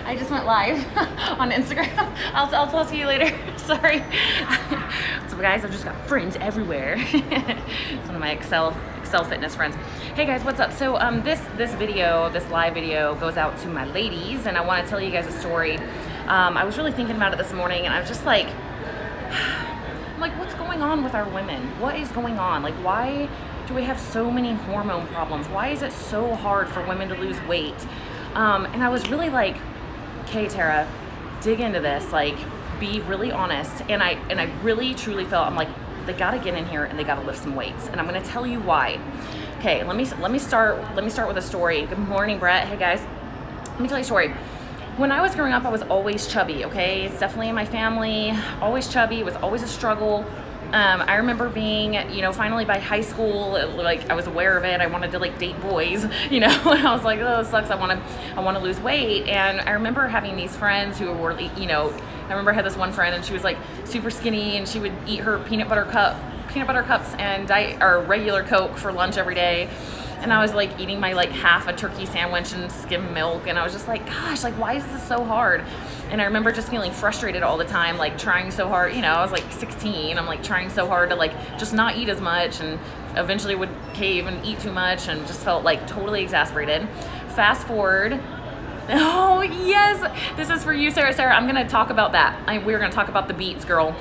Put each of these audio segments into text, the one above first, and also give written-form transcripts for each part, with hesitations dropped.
I just went live on Instagram. I'll talk to you later. Sorry. So guys, I've just got friends everywhere. It's one of my Excel fitness friends. Hey guys, what's up? So this live video goes out to my ladies, and I want to tell you guys a story. I was really thinking about it this morning, and I was just like, what's going on with our women? What is going on? Like, why do we have so many hormone problems? Why is it so hard for women to lose weight? And I was really like, okay, Tara, dig into this, like, be really honest. And I really truly felt, I'm like, they gotta get in here and they gotta lift some weights. And I'm gonna tell you why. Okay, let me start with a story. Good morning, Brett. Hey guys, let me tell you a story. When I was growing up, I was always chubby, okay? It's definitely in my family, always chubby. It was always a struggle. I remember being, finally by high school, like I was aware of it. I wanted to like date boys, and I was like, oh, this sucks. I want to lose weight. And I remember having these friends who were, I remember I had this one friend and she was like super skinny, and she would eat her peanut butter cups and regular Coke for lunch every day. And I was like eating my like half a turkey sandwich and skim milk, and I was just like, gosh, like why is this so hard? And I remember just feeling frustrated all the time, like trying so hard, I was like 16, I'm like trying so hard to like just not eat as much, and eventually would cave and eat too much, and just felt like totally exasperated. Fast forward. Oh yes, this is for you, Sarah. I'm gonna talk about that. We're gonna talk about the beets, girl.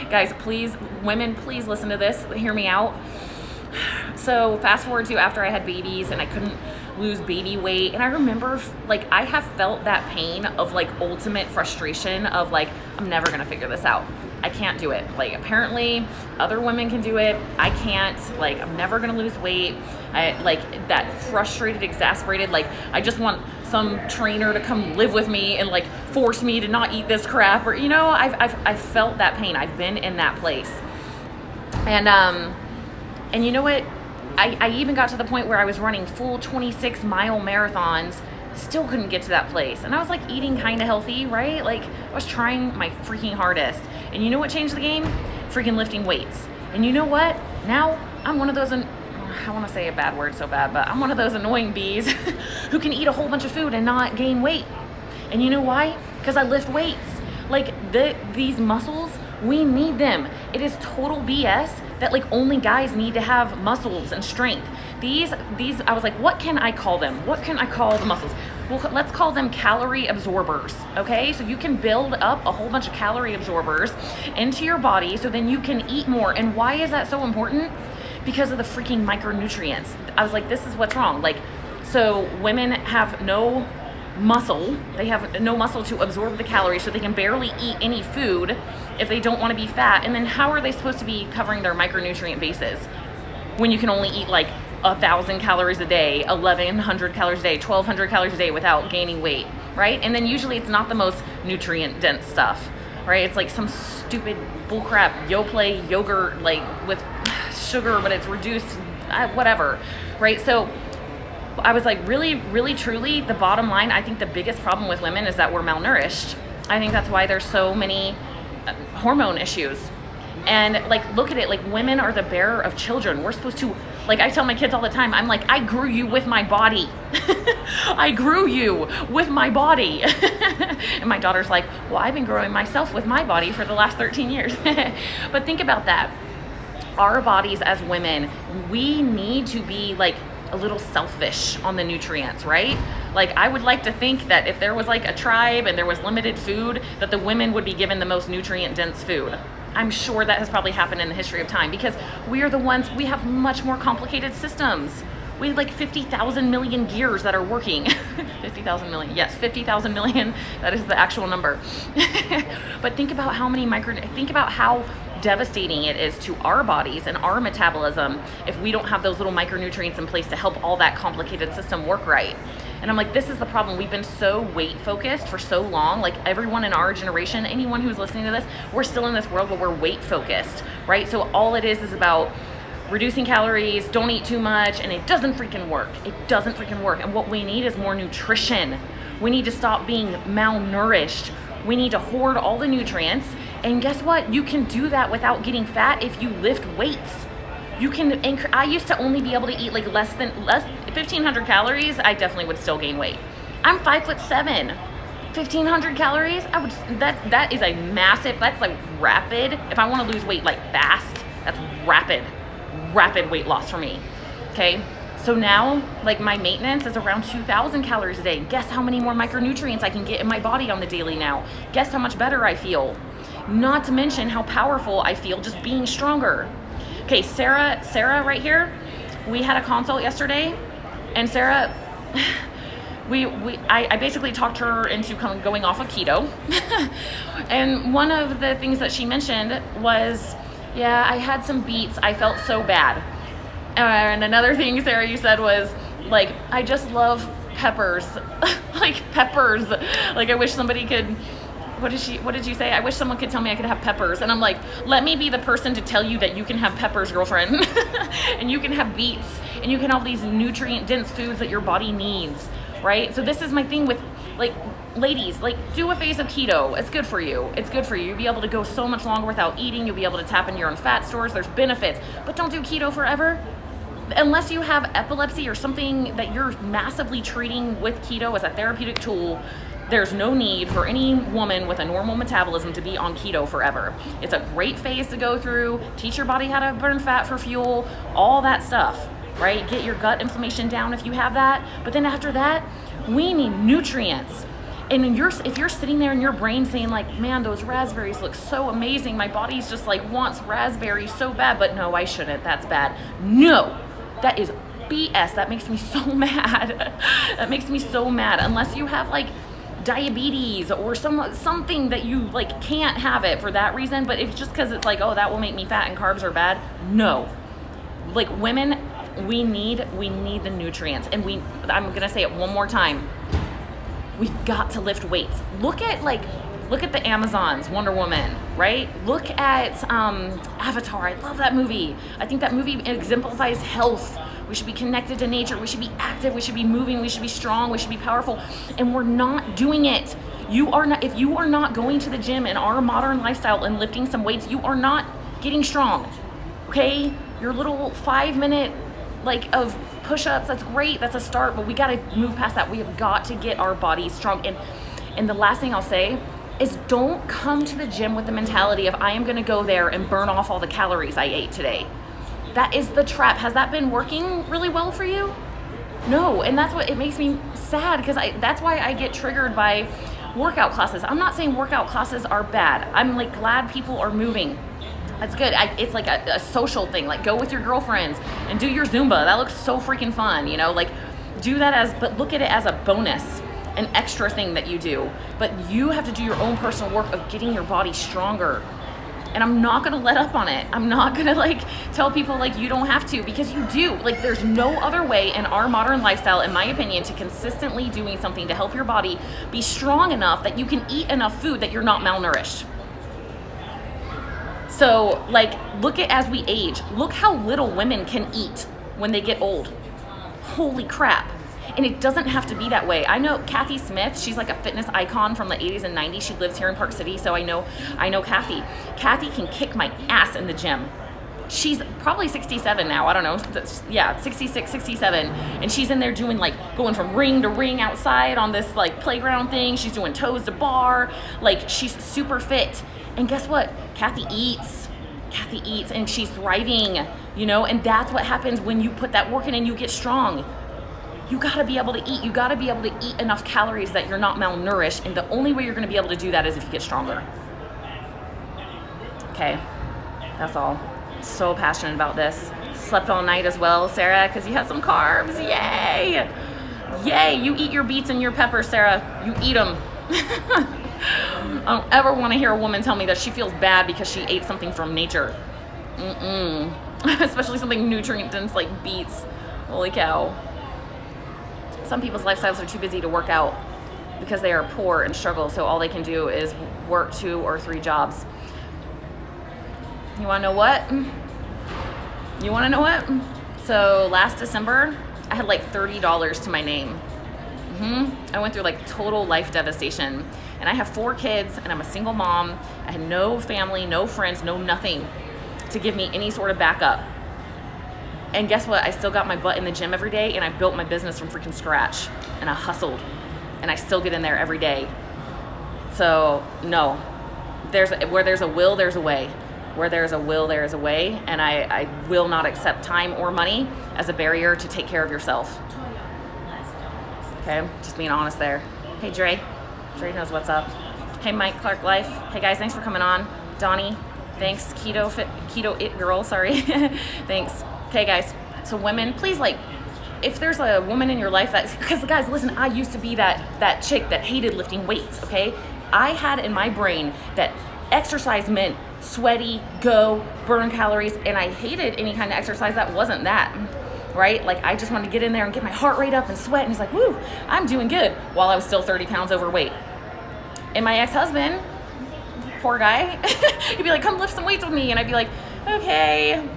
Guys, please, women, please listen to this, hear me out. So fast forward to after I had babies and I couldn't lose baby weight, and I remember like I have felt that pain of like ultimate frustration of like, I'm never gonna figure this out. I can't do it. Like apparently other women can do it. I can't. Like I'm never gonna lose weight. I like that frustrated, exasperated, like I just want some trainer to come live with me and like force me to not eat this crap, or I've felt that pain. I've been in that place. And you know what? I even got to the point where I was running full 26-mile marathons, still couldn't get to that place. And I was like eating kind of healthy, right? Like I was trying my freaking hardest. And you know what changed the game? Freaking lifting weights. And you know what? Now I'm one of those, I want to say a bad word so bad, but I'm one of those annoying bees who can eat a whole bunch of food and not gain weight. And you know why? Because I lift weights. Like these muscles, we need them. It is total BS that like only guys need to have muscles and strength. These I was like, what can I call them? What can I call the muscles? Well, let's call them calorie absorbers, okay? So you can build up a whole bunch of calorie absorbers into your body so then you can eat more. And why is that so important? Because of the freaking micronutrients. I was like, this is what's wrong. Like, so women have no muscle. They have no muscle to absorb the calories, so they can barely eat any food if they don't want to be fat. And then how are they supposed to be covering their micronutrient bases when you can only eat like 1,000 calories a day, 1,100 calories a day, 1,200 calories a day without gaining weight, right? And then usually it's not the most nutrient dense stuff, right? It's like some stupid bullcrap Yoplait yogurt like with sugar, but it's reduced, whatever, right? So I was like, really, really, truly, the bottom line, I think the biggest problem with women is that we're malnourished. I think that's why there's so many hormone issues. And like, look at it, like women are the bearer of children. We're supposed to, like I tell my kids all the time, I'm like, I grew you with my body. I grew you with my body. And my daughter's like, well, I've been growing myself with my body for the last 13 years. But think about that. Our bodies as women, we need to be like a little selfish on the nutrients, right? Like I would like to think that if there was like a tribe and there was limited food, that the women would be given the most nutrient dense food. I'm sure that has probably happened in the history of time because we are the ones, we have much more complicated systems. We have like 50,000 million gears that are working. 50,000 million, yes, 50,000 million, that is the actual number. But think about how devastating it is to our bodies and our metabolism if we don't have those little micronutrients in place to help all that complicated system work right. And I'm like, this is the problem. We've been so weight focused for so long. Like everyone in our generation, anyone who's listening to this, we're still in this world where we're weight focused, right? So all it is about reducing calories, don't eat too much, and it doesn't freaking work. It doesn't freaking work. And what we need is more nutrition. We need to stop being malnourished. We need to hoard all the nutrients. And guess what? You can do that without getting fat if you lift weights. You can, I used to only be able to eat like less 1,500 calories. I definitely would still gain weight. I'm 5'7". 1,500 calories. That is a massive. That's like rapid. If I want to lose weight like fast, that's rapid weight loss for me. Okay. So now, like, my maintenance is around 2,000 calories a day. Guess how many more micronutrients I can get in my body on the daily now? Guess how much better I feel? Not to mention how powerful I feel just being stronger. Okay, Sarah right here, we had a consult yesterday, and Sarah, I basically talked her into going off of keto. And one of the things that she mentioned was, yeah, I had some beets. I felt so bad. And another thing, Sarah, you said was, like, I just love peppers. Like, peppers. Like, I wish somebody could, what did you say? I wish someone could tell me I could have peppers. And I'm like, let me be the person to tell you that you can have peppers, girlfriend. And you can have beets. And you can have these nutrient-dense foods that your body needs, right? So this is my thing with, like, ladies, like, do a phase of keto. It's good for you. It's good for you. You'll be able to go so much longer without eating. You'll be able to tap into your own fat stores. There's benefits. But don't do keto forever. Unless you have epilepsy or something that you're massively treating with keto as a therapeutic tool, there's no need for any woman with a normal metabolism to be on keto forever. It's a great phase to go through, teach your body how to burn fat for fuel, all that stuff, right? Get your gut inflammation down if you have that. But then after that, we need nutrients. And if you're sitting there in your brain saying, like, man, those raspberries look so amazing, my body's just like wants raspberries so bad, but no, I shouldn't, that's bad. No. That is BS. That makes me so mad. That makes me so mad. Unless you have, like, diabetes or something that you, like, can't have it for that reason. But if just because it's like, oh, that will make me fat and carbs are bad. No. Like, women, we need the nutrients. And I'm going to say it one more time. We've got to lift weights. Look at the Amazons, Wonder Woman, right? Look at Avatar. I love that movie. I think that movie exemplifies health. We should be connected to nature. We should be active. We should be moving. We should be strong. We should be powerful. And we're not doing it. If you are not going to the gym in our modern lifestyle and lifting some weights, you are not getting strong. Okay? Your little 5-minute of push-ups, that's great. That's a start, but we got to move past that. We have got to get our bodies strong. And the last thing I'll say is, don't come to the gym with the mentality of, I am going to go there and burn off all the calories I ate today. That is the trap. Has that been working really well for you? No, and that's what it makes me sad, because that's why I get triggered by workout classes. I'm not saying workout classes are bad. I'm like glad people are moving. That's good. It's like a social thing. Like, go with your girlfriends and do your Zumba. That looks so freaking fun, like do that but look at it as a bonus, an extra thing that you do. But you have to do your own personal work of getting your body stronger. And I'm not going to let up on it. I'm not going to tell people you don't have to, because you do. There's no other way in our modern lifestyle, in my opinion, to consistently doing something to help your body be strong enough that you can eat enough food that you're not malnourished. So look at, as we age, look how little women can eat when they get old. Holy crap. And it doesn't have to be that way. I know Kathy Smith, she's like a fitness icon from the 80s and 90s. She lives here in Park City, so I know Kathy. Kathy can kick my ass in the gym. She's probably 67 now, I don't know. Yeah, 66, 67. And she's in there doing going from ring to ring outside on this playground thing. She's doing toes to bar. She's super fit. And guess what? Kathy eats and she's thriving, and that's what happens when you put that work in and you get strong. You gotta be able to eat. You gotta be able to eat enough calories that you're not malnourished. And the only way you're gonna be able to do that is if you get stronger. Okay, that's all. So passionate about this. Slept all night as well, Sarah, because you had some carbs. Yay! Yay, you eat your beets and your peppers, Sarah. You eat them. I don't ever want to hear a woman tell me that she feels bad because she ate something from nature. Especially something nutrient-dense like beets. Holy cow. Some people's lifestyles are too busy to work out because they are poor and struggle, so all they can do is work 2 or 3 jobs. You want to know what? So last December, I had $30 to my name. I went through total life devastation. And I have 4 kids, and I'm a single mom. I had no family, no friends, no nothing to give me any sort of backup. And guess what? I still got my butt in the gym every day, and I built my business from freaking scratch. And I hustled. and I still get in there every day. So no, where there's a will, there's a way. Where there's a will, there is a way, and I will not accept time or money as a barrier to take care of yourself. Okay, just being honest there. Hey Dre knows what's up. Hey Mike Clark Life. Hey guys, thanks for coming on. Donnie, thanks. Keto It Girl, sorry. Thanks. Okay guys, so women, please, like, if there's a woman in your life because guys, listen, I used to be that chick that hated lifting weights, okay? I had in my brain that exercise meant sweaty, go, burn calories, and I hated any kind of exercise that wasn't that, right? Like, I just wanted to get in there and get my heart rate up and sweat, and he's like, woo, I'm doing good, while I was still 30 pounds overweight. And my ex-husband, poor guy, he'd be like, come lift some weights with me, and I'd be like, okay.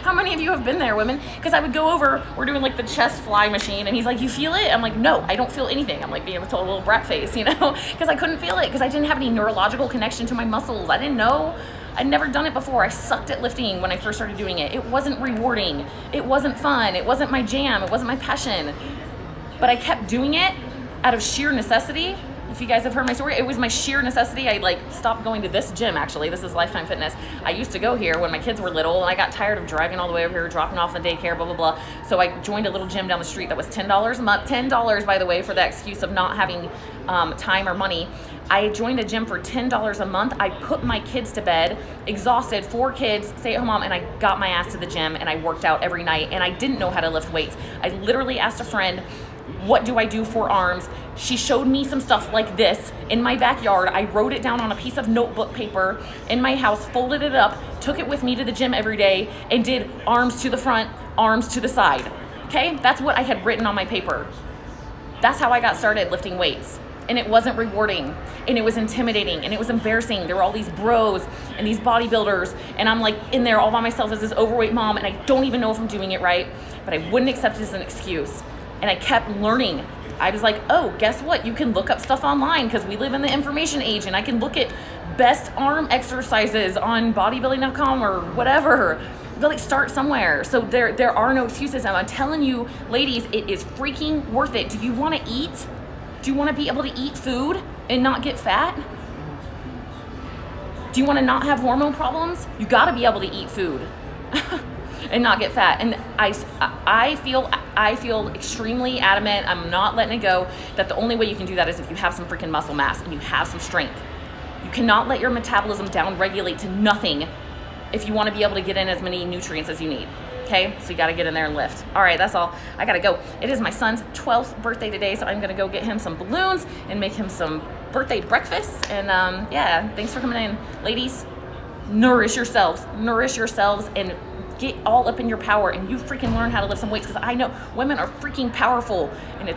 How many of you have been there, women? Because I would go over, we're doing like the chest fly machine, and he's like, you feel it? I'm like, no, I don't feel anything. I'm like being a total little brat face, you know, because I couldn't feel it, because I didn't have any neurological connection to my muscles. I didn't know. I'd never done it before. I sucked at lifting when I first started doing it. It wasn't rewarding. It wasn't fun. It wasn't my jam. It wasn't my passion. But I kept doing it out of sheer necessity. If you guys have heard my story, it was my sheer necessity. I like stopped going to this gym, actually. This is Lifetime Fitness. I used to go here when my kids were little, and I got tired of driving all the way over here, dropping off in the daycare, blah, blah, blah. So I joined a little gym down the street that was $10 a month. $10, by the way, for the excuse of not having time or money. I joined a gym for $10 a month. I put my kids to bed, exhausted, 4 kids, stay-at-home mom, and I got my ass to the gym, and I worked out every night, and I didn't know how to lift weights. I literally asked a friend, what do I do for arms? She showed me some stuff like this in my backyard. I wrote it down on a piece of notebook paper in my house, folded it up, took it with me to the gym every day, and did arms to the front, arms to the side. Okay? That's what I had written on my paper. That's how I got started lifting weights. And it wasn't rewarding, and it was intimidating, and it was embarrassing. There were all these bros and these bodybuilders, and I'm like in there all by myself as this overweight mom, and I don't even know if I'm doing it right, but I wouldn't accept it as an excuse. And I kept learning. I was like, oh, guess what? You can look up stuff online, because we live in the information age, and I can look at best arm exercises on bodybuilding.com or whatever. But like, start somewhere. So there are no excuses. And I'm telling you, ladies, it is freaking worth it. Do you want to eat? Do you want to be able to eat food and not get fat? Do you want to not have hormone problems? You got to be able to eat food and not get fat. And I feel extremely adamant, I'm not letting it go, that the only way you can do that is if you have some freaking muscle mass and you have some strength. You cannot let your metabolism down regulate to nothing if you want to be able to get in as many nutrients as you need. Okay, so you got to get in there and lift. All right, that's all. I got to go. It is my son's 12th birthday today, so I'm going to go get him some balloons and make him some birthday breakfast. And yeah, thanks for coming in. Ladies, nourish yourselves, and get all up in your power, and you freaking learn how to lift some weights, because I know women are freaking powerful, and it's